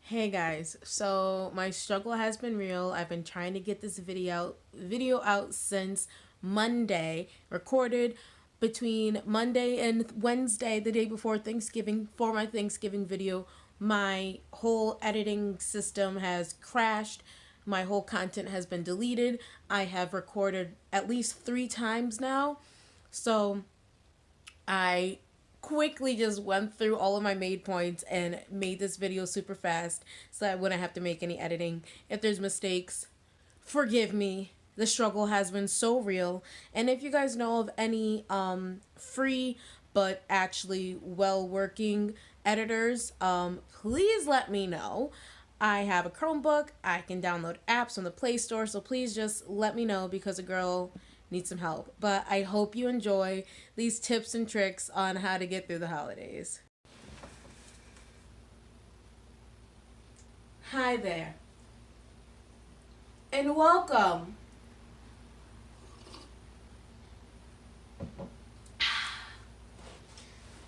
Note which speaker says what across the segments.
Speaker 1: Hey guys, so my struggle has been real. I've been trying to get this video out since Monday, recorded between Monday and Wednesday, the day before Thanksgiving, for my Thanksgiving video. My whole editing system has crashed. My whole content has been deleted. I have recorded at least 3 times now. So I quickly just went through all of my made points and made this video super fast so I wouldn't have to make any editing. If there's mistakes, forgive me. The struggle has been so real. And if you guys know of any free but actually well working editors, please let me know. I have a Chromebook. I can download apps from the Play Store, so please just let me know because a girl needs some help. But I hope you enjoy these tips and tricks on how to get through the holidays. Hi there, and welcome.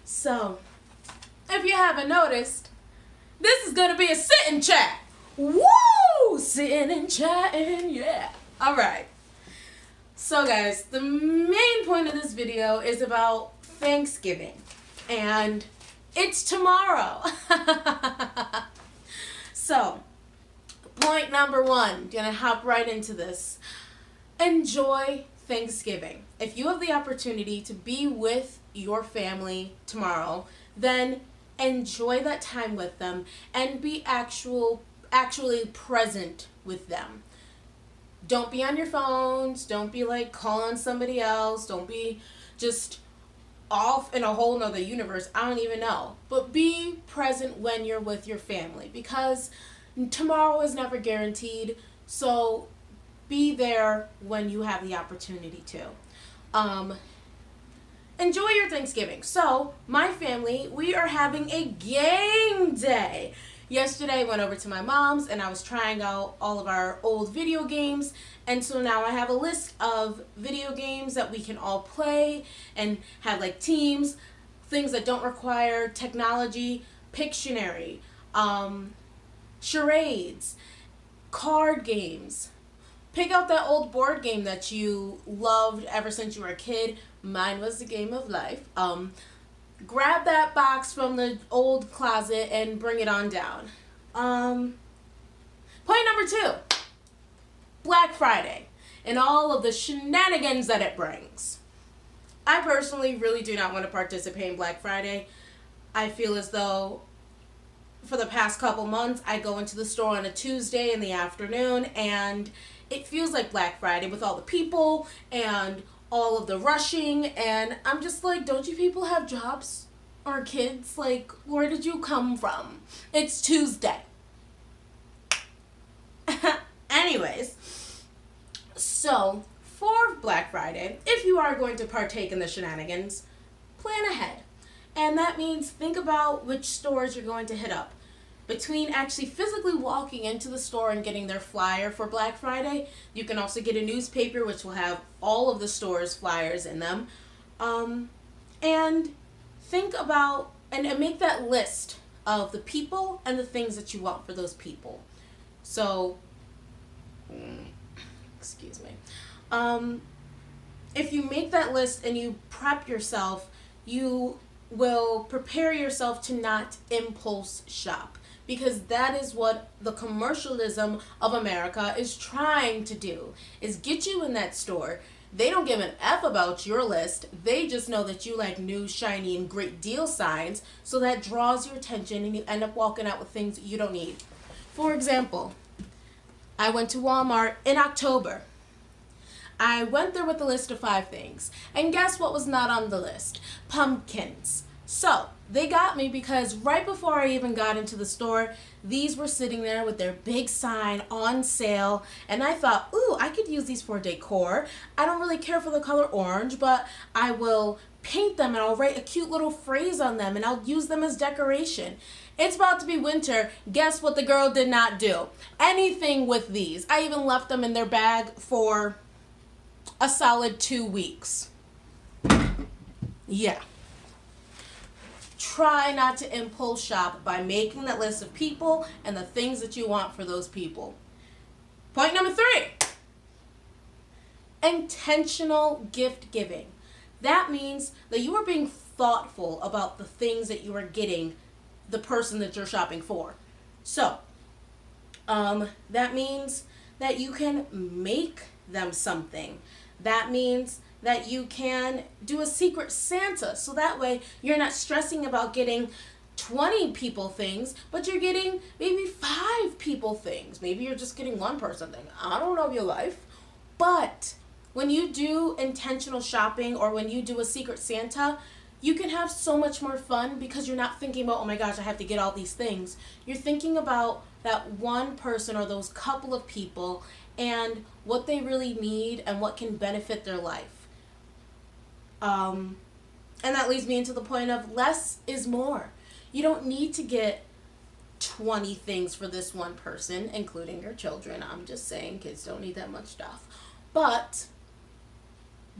Speaker 1: So, if you haven't noticed, this is gonna be a sit and chat. Woo! Sitting and chatting, yeah. Alright. So guys, the main point of this video is about Thanksgiving. And it's tomorrow. So, point number 1, gonna hop right into this. Enjoy Thanksgiving. If you have the opportunity to be with your family tomorrow, then enjoy that time with them and be actually present with them. Don't be on your phones. Don't be like calling somebody else. Don't be just off in a whole nother universe. I don't even know. But be present when you're with your family because tomorrow is never guaranteed. So be there when you have the opportunity to. Enjoy your Thanksgiving. So, my family, we are having a game day. Yesterday I went over to my mom's and I was trying out all of our old video games, and so now I have a list of video games that we can all play and have like teams, things that don't require technology, Pictionary, charades, card games. Pick out that old board game that you loved ever since you were a kid. Mine was the Game of Life. Grab that box from the old closet and bring it on down. Point number 2, Black Friday and all of the shenanigans that it brings. I personally really do not want to participate in Black Friday. I feel as though for the past couple months I go into the store on a Tuesday in the afternoon and it feels like Black Friday with all the people and all of the rushing, and I'm just like, don't you people have jobs or kids? Like, where did you come from? It's Tuesday. Anyways, so for Black Friday, if you are going to partake in the shenanigans, plan ahead. And that means think about which stores you're going to hit up. Between actually physically walking into the store and getting their flyer for Black Friday, you can also get a newspaper which will have all of the store's flyers in them. And think about and make that list of the people and the things that you want for those people. So, excuse me. If you make that list and you prep yourself, you will prepare yourself to not impulse shop. Because that is what the commercialism of America is trying to do, is get you in that store. They don't give an F about your list. They just know that you like new, shiny, and great deal signs, so that draws your attention and you end up walking out with things you don't need. For example, I went to Walmart in October. I went there with a list of 5 things, and guess what was not on the list? Pumpkins. So, they got me because right before I even got into the store, these were sitting there with their big sign on sale, and I thought, ooh, I could use these for decor. I don't really care for the color orange, but I will paint them and I'll write a cute little phrase on them and I'll use them as decoration. It's about to be winter. Guess what the girl did not do? Anything with these. I even left them in their bag for a solid 2 weeks. Yeah. try not to impulse shop by making that list of people and the things that you want for those people. Point number 3, intentional gift giving. That means that you are being thoughtful about the things that you are getting the person that you're shopping for. So, that means that you can make them something. That means that you can do a secret Santa. So that way you're not stressing about getting 20 people things, but you're getting maybe 5 people things. Maybe you're just getting one person thing. I don't know your life. But when you do intentional shopping or when you do a secret Santa, you can have so much more fun because you're not thinking about, oh my gosh, I have to get all these things. You're thinking about that one person or those couple of people and what they really need and what can benefit their life. And that leads me into the point of less is more. You don't need to get 20 things for this one person, including your children. I'm just saying, kids don't need that much stuff. But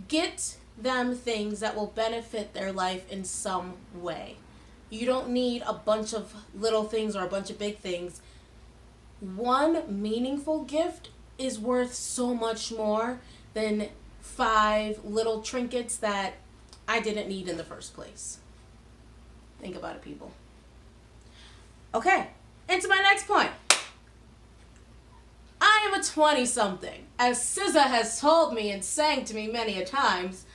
Speaker 1: get them things that will benefit their life in some way. You don't need a bunch of little things or a bunch of big things. One meaningful gift is worth so much more than 5 little trinkets that I didn't need in the first place. Think about it, people. Okay, into my next point. I am a 20-something. As SZA has told me and sang to me many a times,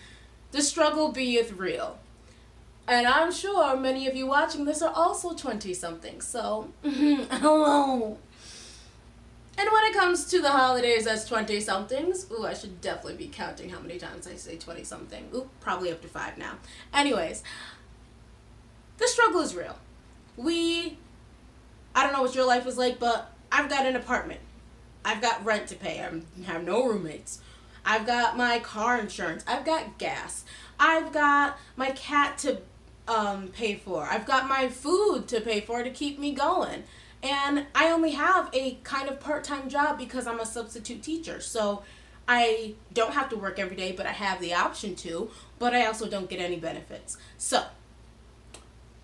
Speaker 1: the struggle beeth real. And I'm sure many of you watching this are also 20-something, so hello. And when it comes to the holidays as 20-somethings, ooh, I should definitely be counting how many times I say 20-something. Ooh, probably up to 5 now. Anyways, the struggle is real. I don't know what your life is like, but I've got an apartment. I've got rent to pay. I have no roommates. I've got my car insurance. I've got gas. I've got my cat to pay for. I've got my food to pay for to keep me going. And I only have a kind of part-time job because I'm a substitute teacher. So I don't have to work every day, but I have the option to. But I also don't get any benefits. So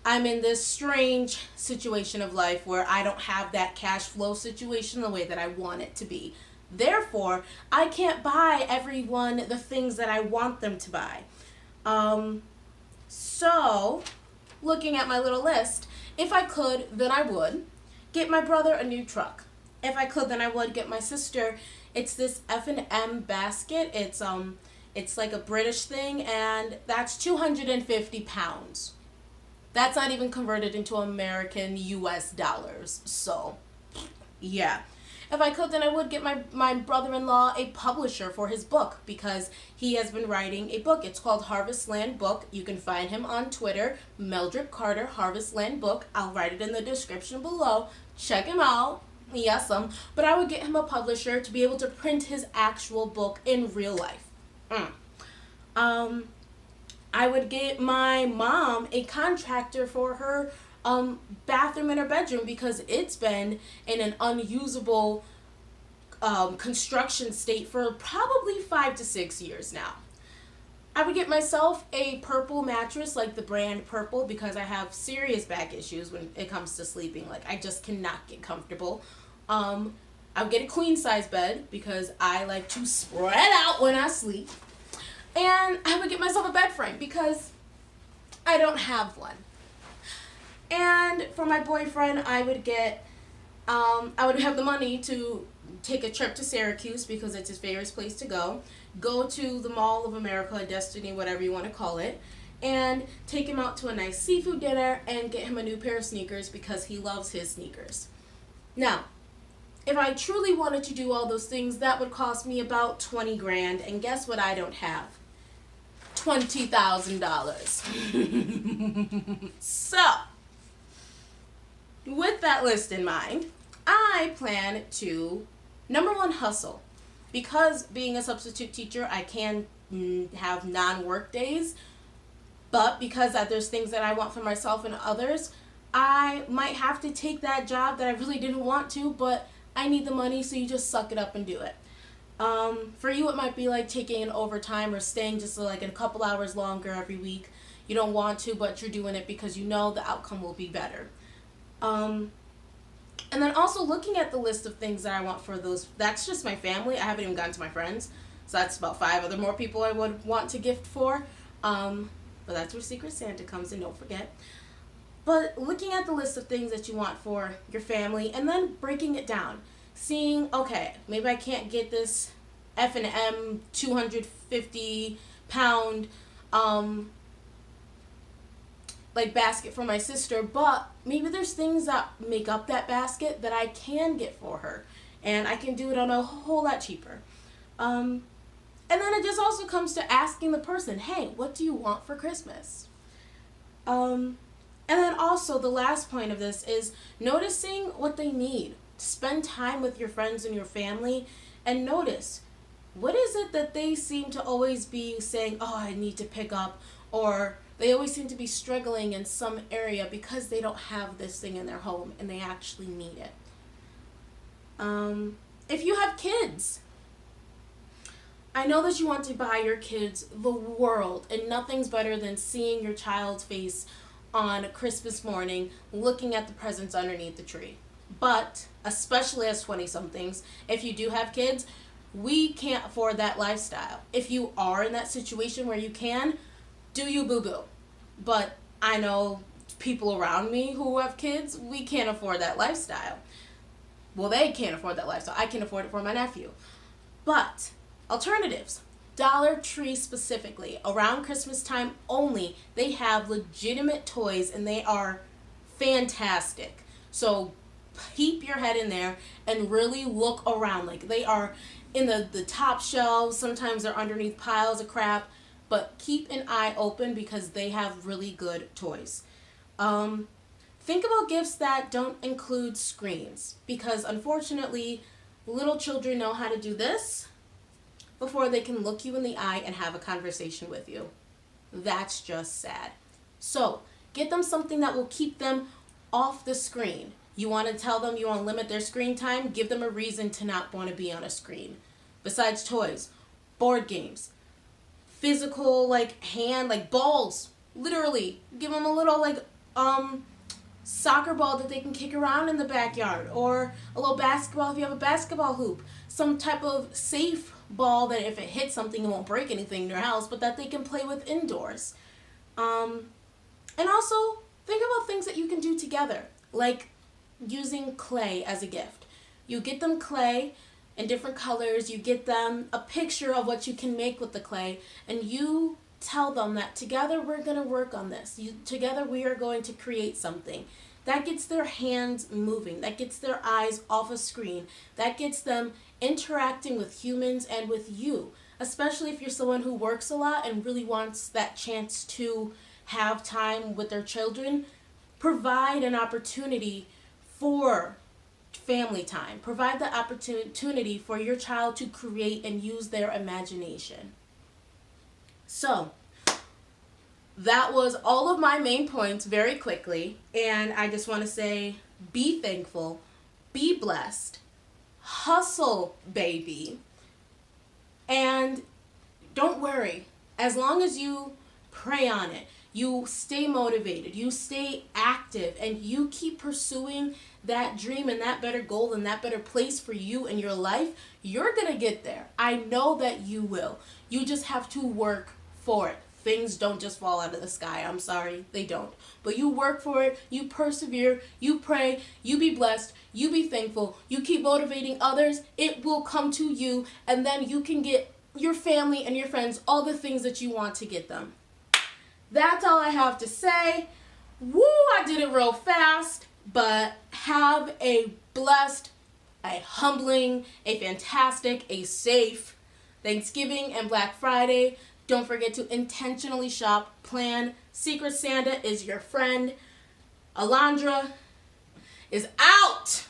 Speaker 1: I'm in this strange situation of life where I don't have that cash flow situation the way that I want it to be. Therefore, I can't buy everyone the things that I want them to buy. So, looking at my little list, if I could, then I would get my brother a new truck. If I could, then I would get my sister. It's this F&M basket. It's like a British thing, and that's 250 pounds. That's not even converted into American US dollars. So, yeah. If I could, then I would get my brother-in-law a publisher for his book because he has been writing a book. It's called Harvest Land Book. You can find him on Twitter, Meldrick Carter, Harvest Land Book. I'll write it in the description below. Check him out. Yes, but I would get him a publisher to be able to print his actual book in real life. I would get my mom a contractor for her bathroom in her bedroom because it's been in an unusable construction state for probably 5 to 6 years now. I would get myself a Purple mattress, like the brand Purple, because I have serious back issues when it comes to sleeping. Like, I just cannot get comfortable. I would get a queen size bed because I like to spread out when I sleep. And I would get myself a bed frame because I don't have one. And for my boyfriend, I would get, I would have the money to take a trip to Syracuse because it's his favorite place to go to the Mall of America, Destiny, whatever you want to call it, and take him out to a nice seafood dinner and get him a new pair of sneakers because he loves his sneakers. Now, if I truly wanted to do all those things, that would cost me about 20 grand, and guess what I don't have? $20,000. So, with that list in mind, I plan to, number one, hustle. Because being a substitute teacher, I can have non-work days, but because there's things that I want for myself and others, I might have to take that job that I really didn't want to, but I need the money, so you just suck it up and do it. For you, it might be like taking an overtime or staying just like a couple hours longer every week. You don't want to, but you're doing it because you know the outcome will be better. And then also looking at the list of things that I want for those, that's just my family. I haven't even gotten to my friends. So that's about 5 other more people I would want to gift for. But that's where Secret Santa comes in, don't forget. But looking at the list of things that you want for your family and then breaking it down. Seeing, okay, maybe I can't get this F&M 250 pound like basket for my sister, but maybe there's things that make up that basket that I can get for her, and I can do it on a whole lot cheaper. And then it just also comes to asking the person, hey, what do you want for Christmas? And then also the last point of this is noticing what they need. Spend time with your friends and your family and notice, what is it that they seem to always be saying, oh, I need to pick up, or they always seem to be struggling in some area because they don't have this thing in their home and they actually need it. If you have kids, I know that you want to buy your kids the world, and nothing's better than seeing your child's face on Christmas morning looking at the presents underneath the tree. But, especially as 20-somethings, if you do have kids, we can't afford that lifestyle. If you are in that situation where you can, do you boo-boo. But I know people around me who have kids, we can't afford that lifestyle. Well, they can't afford that lifestyle. I can afford it for my nephew. But alternatives. Dollar Tree specifically, around Christmas time only, they have legitimate toys and they are fantastic. So keep your head in there and really look around. Like, they are in the top shelves. Sometimes they're underneath piles of crap. But keep an eye open because they have really good toys. Think about gifts that don't include screens, because unfortunately, little children know how to do this before they can look you in the eye and have a conversation with you. That's just sad. So get them something that will keep them off the screen. You want to tell them you want to limit their screen time? Give them a reason to not want to be on a screen. Besides toys, board games, physical, like, hand, like, balls, literally. Give them a little, like, soccer ball that they can kick around in the backyard, or a little basketball if you have a basketball hoop. Some type of safe ball that if it hits something, it won't break anything in your house, but that they can play with indoors. And also, think about things that you can do together, like using clay as a gift. You get them clay in different colors, you get them a picture of what you can make with the clay, and you tell them that together we're going to work on this. Together we are going to create something. That gets their hands moving. That gets their eyes off a screen. That gets them interacting with humans and with you, especially if you're someone who works a lot and really wants that chance to have time with their children. Provide an opportunity for family time. Provide the opportunity for your child to create and use their imagination. So, that was all of my main points very quickly, and I just want to say, be thankful, be blessed, hustle, baby, and don't worry. As long as you pray on it, you stay motivated, you stay active, and you keep pursuing that dream and that better goal and that better place for you in your life, you're gonna get there. I know that you will. You just have to work for it. Things don't just fall out of the sky. I'm sorry, they don't. But you work for it, you persevere, you pray, you be blessed, you be thankful, you keep motivating others, it will come to you, and then you can get your family and your friends all the things that you want to get them. That's all I have to say. Woo, I did it real fast, but have a blessed, a humbling, a fantastic, a safe Thanksgiving and Black Friday. Don't forget to intentionally shop, plan. Secret Santa is your friend. Alondra is out.